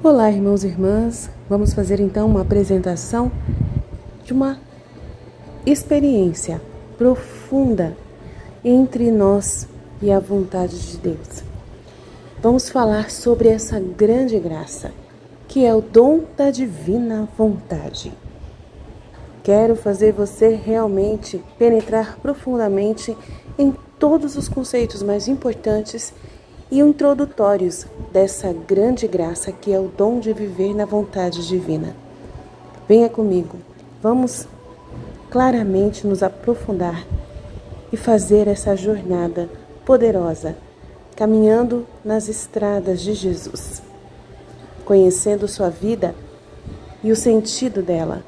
Olá, irmãos e irmãs. Vamos fazer então uma apresentação de uma experiência profunda entre nós e a vontade de Deus. Vamos falar sobre essa grande graça, que é o dom da divina vontade. Quero fazer você realmente penetrar profundamente em todos os conceitos mais importantes e introdutórios dessa grande graça que é o dom de viver na vontade divina. Venha comigo, vamos claramente nos aprofundar e fazer essa jornada poderosa, caminhando nas estradas de Jesus, conhecendo sua vida e o sentido dela,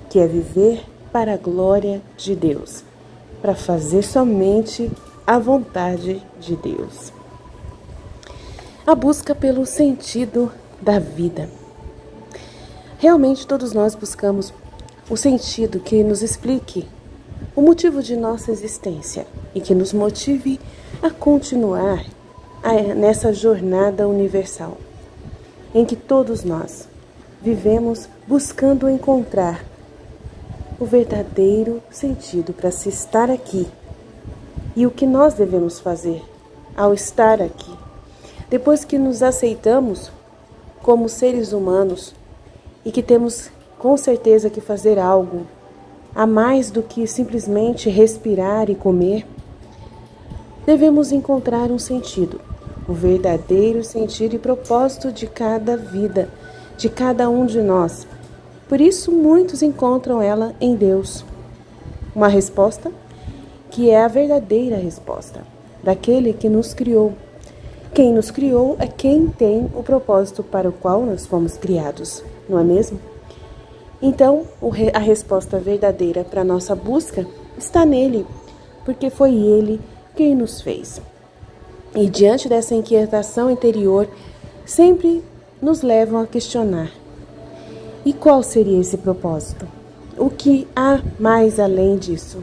que é viver para a glória de Deus, para fazer somente a vontade de Deus. A busca pelo sentido da vida. Realmente todos nós buscamos o sentido que nos explique o motivo de nossa existência e que nos motive a continuar nessa jornada universal, em que todos nós vivemos buscando encontrar o verdadeiro sentido para se estar aqui e o que nós devemos fazer ao estar aqui. Depois que nos aceitamos como seres humanos e que temos com certeza que fazer algo a mais do que simplesmente respirar e comer, devemos encontrar um sentido, o verdadeiro sentido e propósito de cada vida, de cada um de nós. Por isso, muitos encontram ela em Deus. Uma resposta que é a verdadeira resposta daquele que nos criou. Quem nos criou é quem tem o propósito para o qual nós fomos criados, não é mesmo? Então, a resposta verdadeira para a nossa busca está nele, porque foi ele quem nos fez. E diante dessa inquietação interior, sempre nos levam a questionar: e qual seria esse propósito? O que há mais além disso?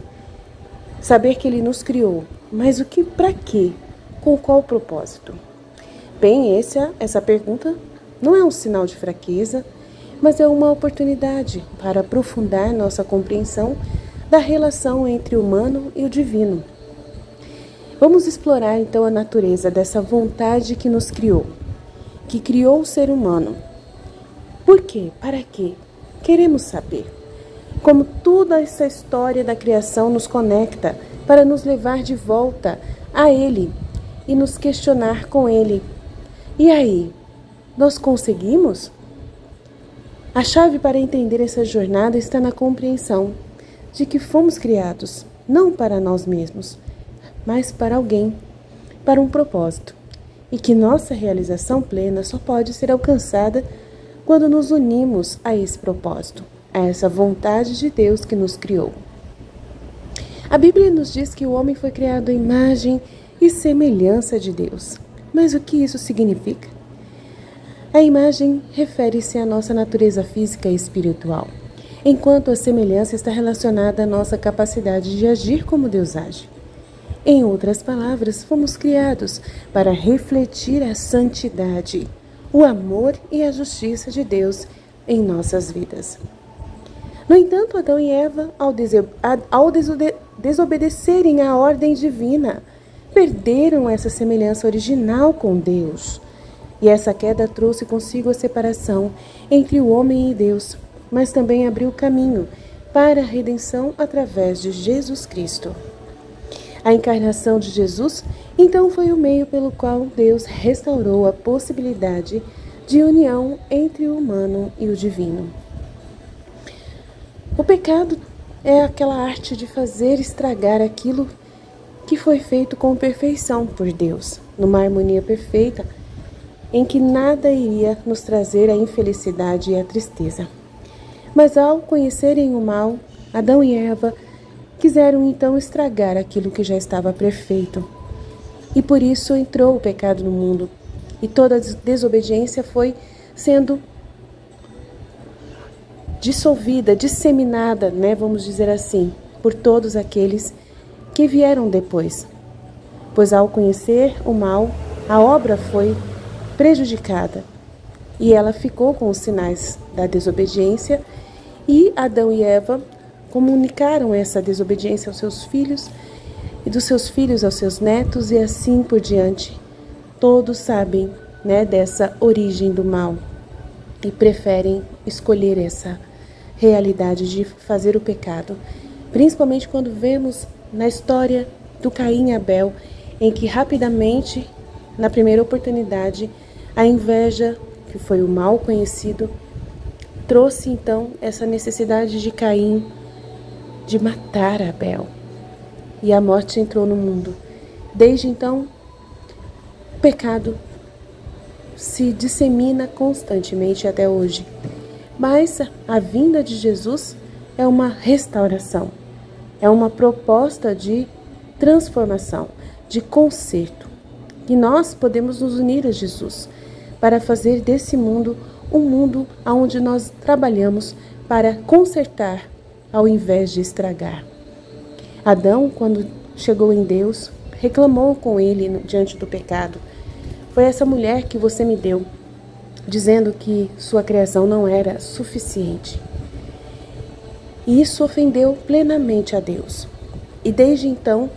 Saber que ele nos criou, mas o que, para quê? Com qual propósito? Bem, essa pergunta não é um sinal de fraqueza, mas é uma oportunidade para aprofundar nossa compreensão da relação entre o humano e o divino. Vamos explorar então a natureza dessa vontade que nos criou, que criou o ser humano. Por quê? Para quê? Queremos saber. Como toda essa história da criação nos conecta para nos levar de volta a Ele e nos questionar com Ele. E aí, nós conseguimos? A chave para entender essa jornada está na compreensão de que fomos criados não para nós mesmos, mas para alguém, para um propósito, e que nossa realização plena só pode ser alcançada quando nos unimos a esse propósito, a essa vontade de Deus que nos criou. A Bíblia nos diz que o homem foi criado à imagem e semelhança de Deus. Mas o que isso significa? A imagem refere-se à nossa natureza física e espiritual, enquanto a semelhança está relacionada à nossa capacidade de agir como Deus age. Em outras palavras, fomos criados para refletir a santidade, o amor e a justiça de Deus em nossas vidas. No entanto, Adão e Eva, ao desobedecerem à ordem divina, perderam essa semelhança original com Deus. E essa queda trouxe consigo a separação entre o homem e Deus, mas também abriu caminho para a redenção através de Jesus Cristo. A encarnação de Jesus, então, foi o meio pelo qual Deus restaurou a possibilidade de união entre o humano e o divino. O pecado é aquela arte de fazer estragar aquilo que foi feito com perfeição por Deus, numa harmonia perfeita, em que nada iria nos trazer a infelicidade e a tristeza. Mas ao conhecerem o mal, Adão e Eva quiseram então estragar aquilo que já estava perfeito. E por isso entrou o pecado no mundo, e toda a desobediência foi sendo dissolvida, disseminada, vamos dizer assim, por todos aqueles que vieram depois. Pois ao conhecer o mal, a obra foi prejudicada e ela ficou com os sinais da desobediência, e Adão e Eva comunicaram essa desobediência aos seus filhos, e dos seus filhos aos seus netos, e assim por diante. Todos sabem, dessa origem do mal e preferem escolher essa realidade de fazer o pecado. Principalmente quando vemos na história do Caim e Abel, em que rapidamente, na primeira oportunidade, a inveja, que foi o mal conhecido, trouxe então essa necessidade de Caim de matar Abel. E a morte entrou no mundo. Desde então, o pecado se dissemina constantemente até hoje. Mas a vinda de Jesus é uma restauração, é uma proposta de transformação, de conserto. E nós podemos nos unir a Jesus para fazer desse mundo um mundo onde nós trabalhamos para consertar ao invés de estragar. Adão, quando chegou em Deus, reclamou com ele diante do pecado. Foi essa mulher que você me deu, dizendo que sua criação não era suficiente. E isso ofendeu plenamente a Deus. E desde então,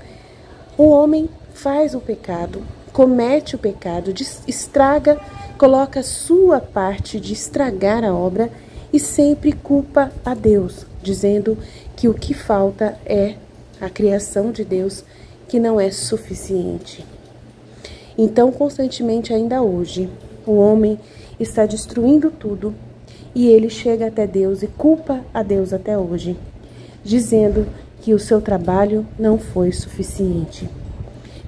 o homem faz o pecado, comete o pecado, estraga, coloca a sua parte de estragar a obra e sempre culpa a Deus, dizendo que o que falta é a criação de Deus, que não é suficiente. Então, constantemente, ainda hoje, o homem está destruindo tudo e ele chega até Deus e culpa a Deus até hoje, dizendo que o seu trabalho não foi suficiente.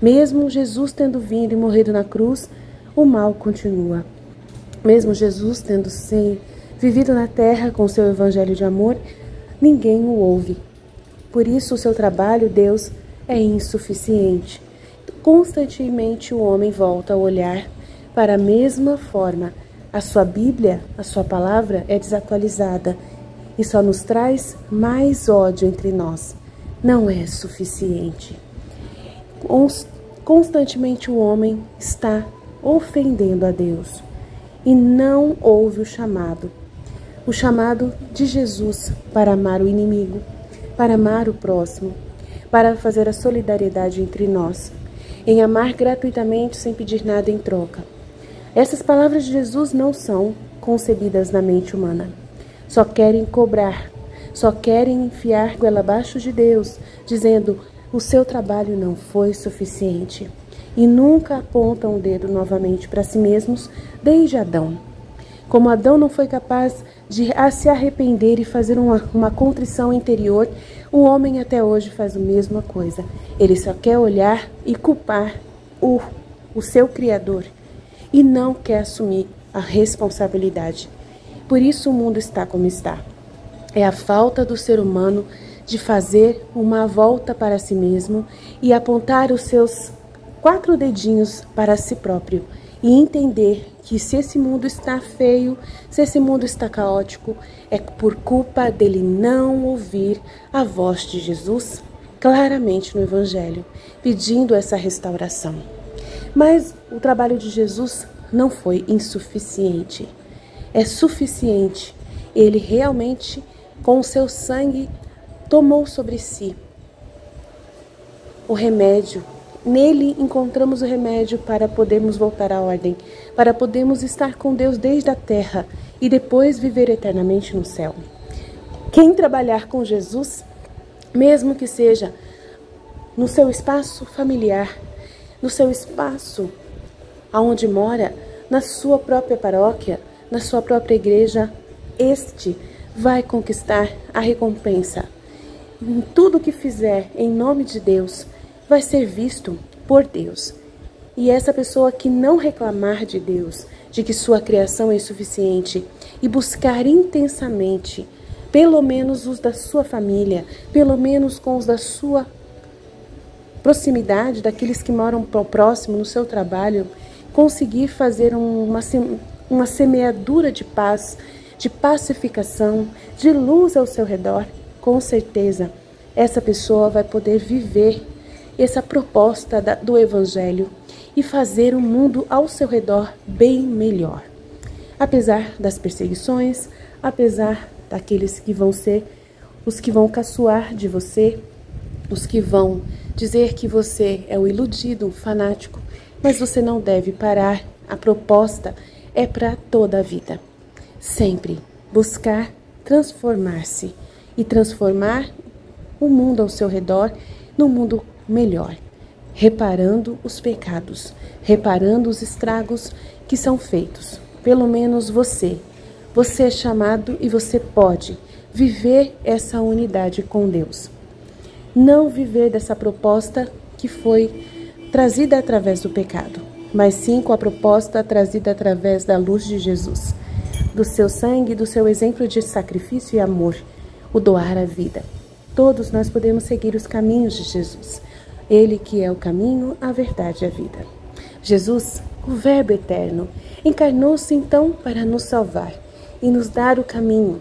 Mesmo Jesus tendo vindo e morrido na cruz, o mal continua. Mesmo Jesus tendo vivido na terra com seu evangelho de amor, ninguém o ouve. Por isso o seu trabalho, Deus, é insuficiente. Constantemente o homem volta a olhar para a mesma forma. A sua Bíblia, a sua palavra é desatualizada e só nos traz mais ódio entre nós. Não é suficiente. Constantemente o homem está ofendendo a Deus e não ouve o chamado de Jesus para amar o inimigo, para amar o próximo, para fazer a solidariedade entre nós, em amar gratuitamente sem pedir nada em troca. Essas palavras de Jesus não são concebidas na mente humana. Só querem cobrar, só querem enfiar goela abaixo de Deus, dizendo: o seu trabalho não foi suficiente. E nunca apontam o dedo novamente para si mesmos desde Adão. Como Adão não foi capaz de se arrepender e fazer uma contrição interior, o homem até hoje faz a mesma coisa. Ele só quer olhar e culpar o seu Criador e não quer assumir a responsabilidade. Por isso o mundo está como está. É a falta do ser humano de fazer uma volta para si mesmo e apontar os seus 4 dedinhos para si próprio e entender que se esse mundo está feio, se esse mundo está caótico, é por culpa dele não ouvir a voz de Jesus claramente no Evangelho, pedindo essa restauração. Mas o trabalho de Jesus não foi insuficiente. É suficiente. Ele realmente, com o seu sangue, tomou sobre si o remédio. Nele encontramos o remédio para podermos voltar à ordem, para podermos estar com Deus desde a terra e depois viver eternamente no céu. Quem trabalhar com Jesus, mesmo que seja no seu espaço familiar, no seu espaço aonde mora, na sua própria paróquia, na sua própria igreja, este vai conquistar a recompensa. Em tudo que fizer em nome de Deus, vai ser visto por Deus. E essa pessoa que não reclamar de Deus, de que sua criação é insuficiente, e buscar intensamente, pelo menos os da sua família, pelo menos com os da sua proximidade, daqueles que moram próximo no seu trabalho, conseguir fazer uma semeadura de paz, de pacificação, de luz ao seu redor, com certeza essa pessoa vai poder viver essa proposta do Evangelho e fazer o mundo ao seu redor bem melhor. apesar das perseguições, apesar daqueles que vão ser os que vão caçoar de você, os que vão dizer que você é o iludido, o fanático, mas você não deve parar. A proposta é para toda a vida. Sempre buscar transformar-se e transformar o mundo ao seu redor num mundo melhor, reparando os pecados, reparando os estragos que são feitos. Pelo menos você é chamado e você pode viver essa unidade com Deus. Não viver dessa proposta que foi trazida através do pecado, mas sim com a proposta trazida através da luz de Jesus, do seu sangue, do seu exemplo de sacrifício e amor, o doar a vida. Todos nós podemos seguir os caminhos de Jesus. Ele que é o caminho, a verdade e a vida. Jesus, o Verbo eterno, encarnou-se então para nos salvar e nos dar o caminho.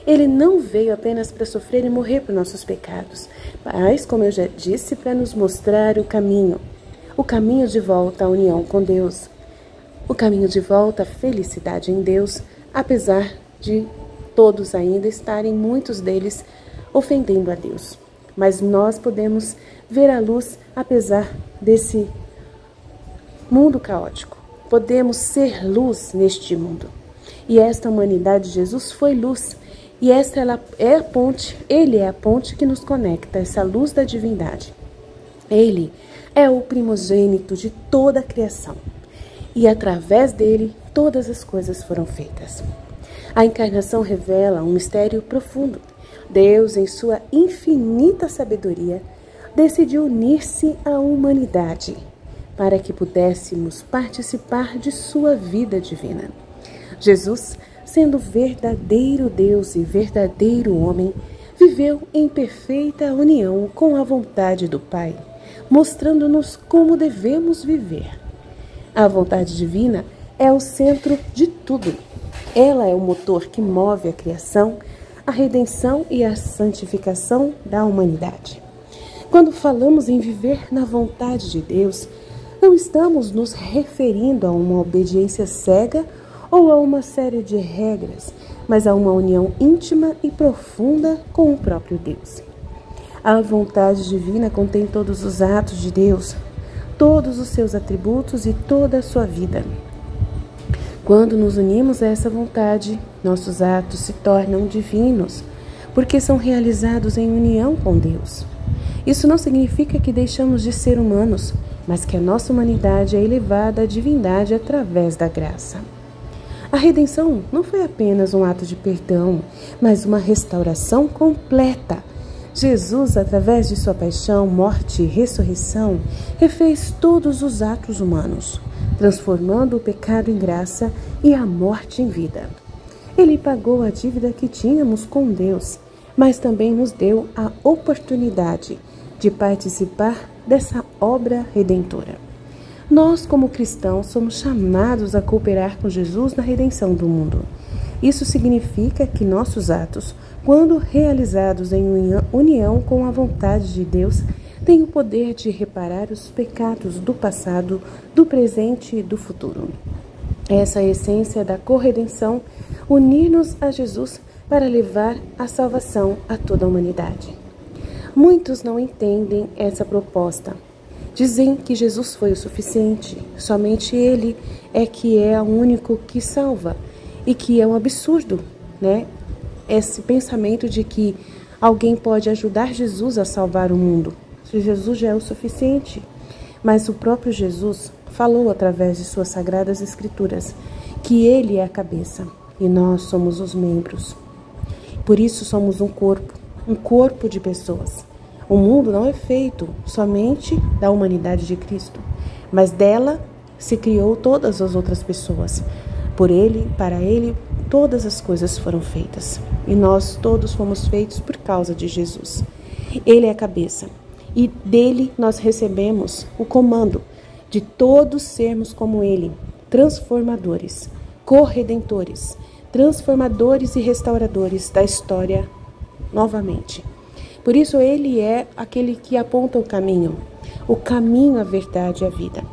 Ele não veio apenas para sofrer e morrer por nossos pecados, mas, como eu já disse, para nos mostrar o caminho de volta à união com Deus, o caminho de volta à felicidade em Deus, apesar de todos ainda estarem, muitos deles, ofendendo a Deus. Mas nós podemos ver a luz apesar desse mundo caótico. Podemos ser luz neste mundo. E esta humanidade de Jesus foi luz. E esta ela é a ponte, ele é a ponte que nos conecta, essa luz da divindade. Ele é o primogênito de toda a criação. E através dele, todas as coisas foram feitas. A encarnação revela um mistério profundo. Deus, em sua infinita sabedoria, decidiu unir-se à humanidade para que pudéssemos participar de sua vida divina. Jesus, sendo verdadeiro Deus e verdadeiro homem, viveu em perfeita união com a vontade do Pai, mostrando-nos como devemos viver. A vontade divina é o centro de tudo. Ela é o motor que move a criação, a redenção e a santificação da humanidade. Quando falamos em viver na vontade de Deus, não estamos nos referindo a uma obediência cega ou a uma série de regras, mas a uma união íntima e profunda com o próprio Deus. A vontade divina contém todos os atos de Deus, todos os seus atributos e toda a sua vida. Quando nos unimos a essa vontade, nossos atos se tornam divinos, porque são realizados em união com Deus. Isso não significa que deixamos de ser humanos, mas que a nossa humanidade é elevada à divindade através da graça. A redenção não foi apenas um ato de perdão, mas uma restauração completa. Jesus, através de sua paixão, morte e ressurreição, refez todos os atos humanos, transformando o pecado em graça e a morte em vida. Ele pagou a dívida que tínhamos com Deus, mas também nos deu a oportunidade de participar dessa obra redentora. Nós, como cristãos, somos chamados a cooperar com Jesus na redenção do mundo. Isso significa que nossos atos, quando realizados em união com a vontade de Deus, têm o poder de reparar os pecados do passado, do presente e do futuro. Essa é a essência da corredenção, unir-nos a Jesus para levar a salvação a toda a humanidade. Muitos não entendem essa proposta. Dizem que Jesus foi o suficiente, somente Ele é que é o único que salva, e que é um absurdo, né? Esse pensamento de que alguém pode ajudar Jesus a salvar o mundo, se Jesus já é o suficiente. Mas o próprio Jesus falou através de suas sagradas escrituras que Ele é a cabeça e nós somos os membros. Por isso somos um corpo de pessoas. O mundo não é feito somente da humanidade de Cristo, mas dela se criou todas as outras pessoas. Por Ele, para Ele, todas as coisas foram feitas. E nós todos fomos feitos por causa de Jesus. Ele é a cabeça. E dele nós recebemos o comando de todos sermos como Ele, transformadores, corredentores, transformadores e restauradores da história novamente. Por isso Ele é aquele que aponta o caminho, a verdade e a vida.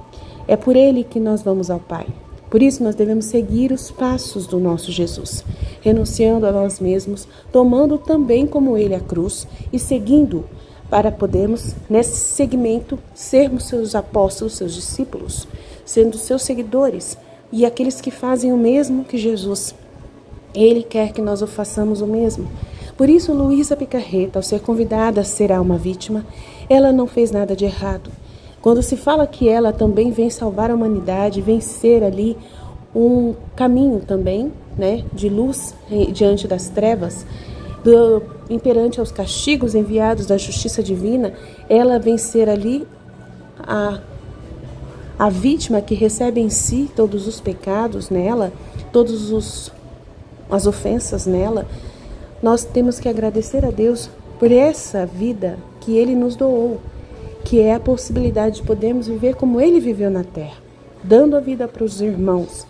É por Ele que nós vamos ao Pai. Por isso, nós devemos seguir os passos do nosso Jesus, renunciando a nós mesmos, tomando também como Ele a cruz e seguindo para podermos, nesse segmento, sermos seus apóstolos, seus discípulos, sendo seus seguidores e aqueles que fazem o mesmo que Jesus. Ele quer que nós o façamos o mesmo. Por isso, Luísa Picarreta, ao ser convidada a ser uma vítima, ela não fez nada de errado. Quando se fala que ela também vem salvar a humanidade, vem ser ali um caminho também, né, de luz diante das trevas, imperante aos castigos enviados da justiça divina, ela vem ser ali a vítima que recebe em si todos os pecados nela, todas as ofensas nela. Nós temos que agradecer a Deus por essa vida que Ele nos doou, que é a possibilidade de podermos viver como Ele viveu na terra, dando a vida para os irmãos.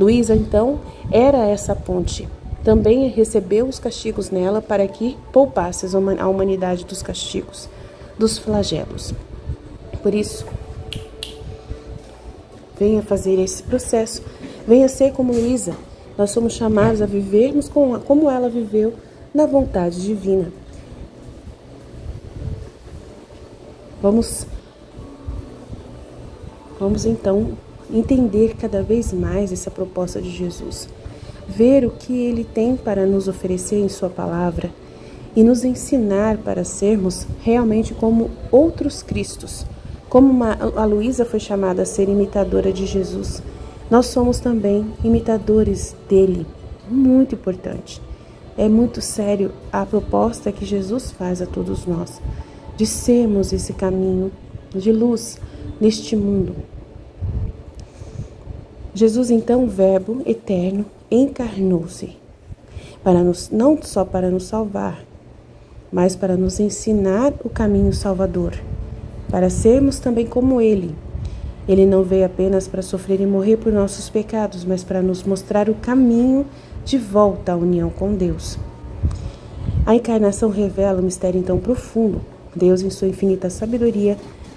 Luísa, então, era essa ponte. Também recebeu os castigos nela para que poupasse a humanidade dos castigos, dos flagelos. Por isso, venha fazer esse processo, venha ser como Luísa. Nós somos chamados a vivermos como ela viveu na vontade divina. Vamos então entender cada vez mais essa proposta de Jesus, ver o que Ele tem para nos oferecer em Sua palavra e nos ensinar para sermos realmente como outros Cristos. Como a Luísa foi chamada a ser imitadora de Jesus, nós somos também imitadores dele. Muito importante. É muito sério a proposta que Jesus faz a todos nós, de sermos esse caminho de luz neste mundo. Jesus, então, o Verbo eterno, encarnou-se, não só para nos salvar, mas para nos ensinar o caminho salvador, para sermos também como Ele. Ele não veio apenas para sofrer e morrer por nossos pecados, mas para nos mostrar o caminho de volta à união com Deus. A encarnação revela um mistério então profundo. Deus, em sua infinita sabedoria,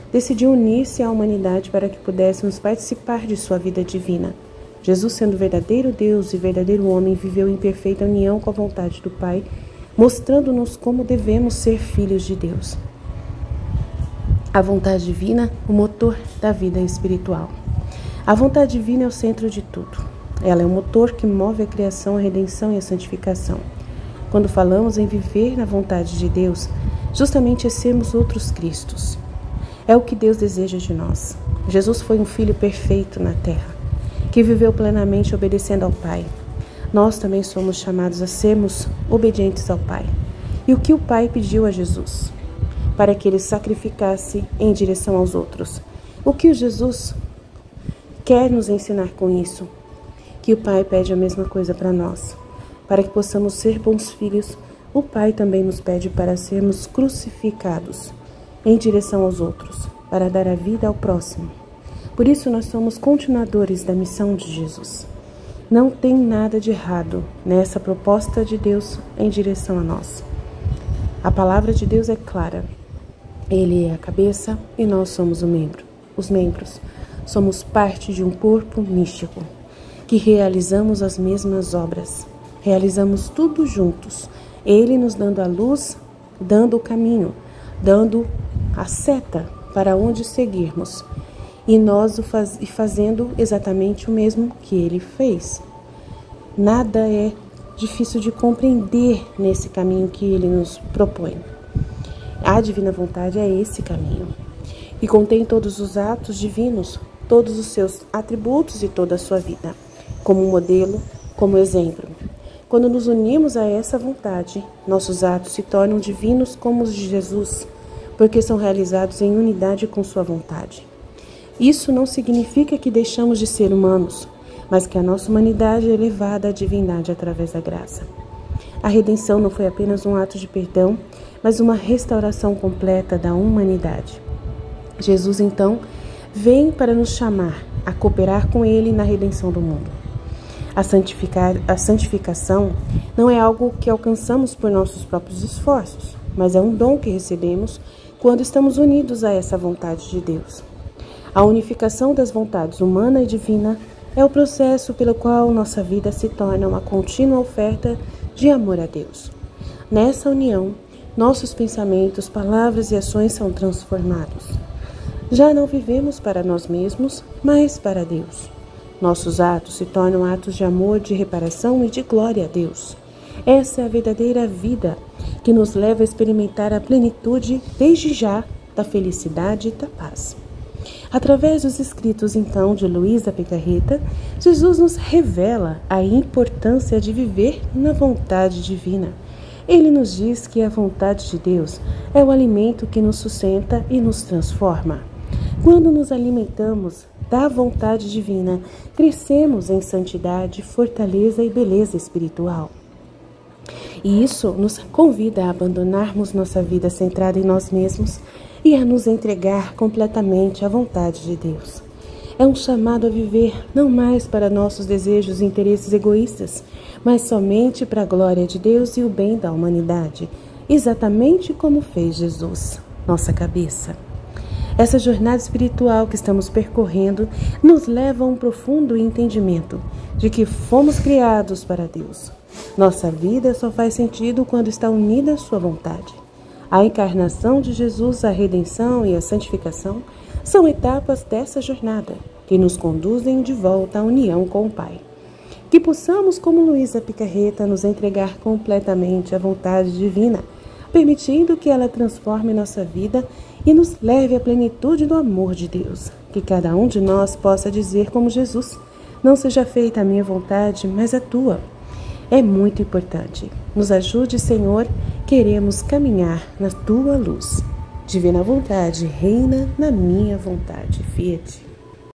decidiu unir-se à humanidade para que pudéssemos participar de sua vida divina. Jesus, sendo verdadeiro Deus e verdadeiro homem, viveu em perfeita união com a vontade do Pai, mostrando-nos como devemos ser filhos de Deus. A vontade divina, o motor da vida espiritual. A vontade divina é o centro de tudo. Ela é o motor que move a criação, a redenção e a santificação. Quando falamos em viver na vontade de Deus, justamente é sermos outros Cristos. É o que Deus deseja de nós. Jesus foi um filho perfeito na terra, que viveu plenamente obedecendo ao Pai. Nós também somos chamados a sermos obedientes ao Pai. E o que o Pai pediu a Jesus? Para que Ele sacrificasse em direção aos outros. O que o Jesus quer nos ensinar com isso? Que o Pai pede a mesma coisa para nós. Para que possamos ser bons filhos, o Pai também nos pede para sermos crucificados em direção aos outros, para dar a vida ao próximo. Por isso nós somos continuadores da missão de Jesus. Não tem nada de errado nessa proposta de Deus em direção a nós. A palavra de Deus é clara. Ele é a cabeça e nós somos o membro. Os membros somos parte de um corpo místico, que realizamos as mesmas obras. Realizamos tudo juntos. Ele nos dando a luz, dando o caminho, dando a seta para onde seguirmos. E nós fazendo exatamente o mesmo que Ele fez. Nada é difícil de compreender nesse caminho que Ele nos propõe. A divina vontade é esse caminho, e contém todos os atos divinos, todos os seus atributos e toda a sua vida, como modelo, como exemplo. Quando nos unimos a essa vontade, nossos atos se tornam divinos como os de Jesus, porque são realizados em unidade com sua vontade. Isso não significa que deixamos de ser humanos, mas que a nossa humanidade é elevada à divindade através da graça. A redenção não foi apenas um ato de perdão, mas uma restauração completa da humanidade. Jesus, então, vem para nos chamar a cooperar com Ele na redenção do mundo. A santificação não é algo que alcançamos por nossos próprios esforços, mas é um dom que recebemos quando estamos unidos a essa vontade de Deus. A unificação das vontades humana e divina É o processo pelo qual nossa vida se torna uma contínua oferta de amor a Deus. Nessa união, nossos pensamentos, palavras e ações são transformados. Já não vivemos para nós mesmos, mas para Deus. Nossos atos se tornam atos de amor, de reparação e de glória a Deus. Essa é a verdadeira vida que nos leva a experimentar a plenitude, desde já, da felicidade e da paz. Através dos escritos, então, de Luísa Picarreta, Jesus nos revela a importância de viver na vontade divina. Ele nos diz que a vontade de Deus é o alimento que nos sustenta e nos transforma. Quando nos alimentamos da vontade divina, crescemos em santidade, fortaleza e beleza espiritual. E isso nos convida a abandonarmos nossa vida centrada em nós mesmos e a nos entregar completamente à vontade de Deus. É um chamado a viver não mais para nossos desejos e interesses egoístas, mas somente para a glória de Deus e o bem da humanidade, exatamente como fez Jesus, nossa cabeça. Essa jornada espiritual que estamos percorrendo nos leva a um profundo entendimento de que fomos criados para Deus. Nossa vida só faz sentido quando está unida à sua vontade. A encarnação de Jesus, a redenção e a santificação são etapas dessa jornada que nos conduzem de volta à união com o Pai. Que possamos, como Luísa Picarreta, nos entregar completamente à vontade divina, permitindo que ela transforme nossa vida e nos leve à plenitude do amor de Deus. Que cada um de nós possa dizer como Jesus: não seja feita a minha vontade, mas a tua. É muito importante. Nos ajude, Senhor, queremos caminhar na tua luz. Divina vontade, reina na minha vontade. Fiat.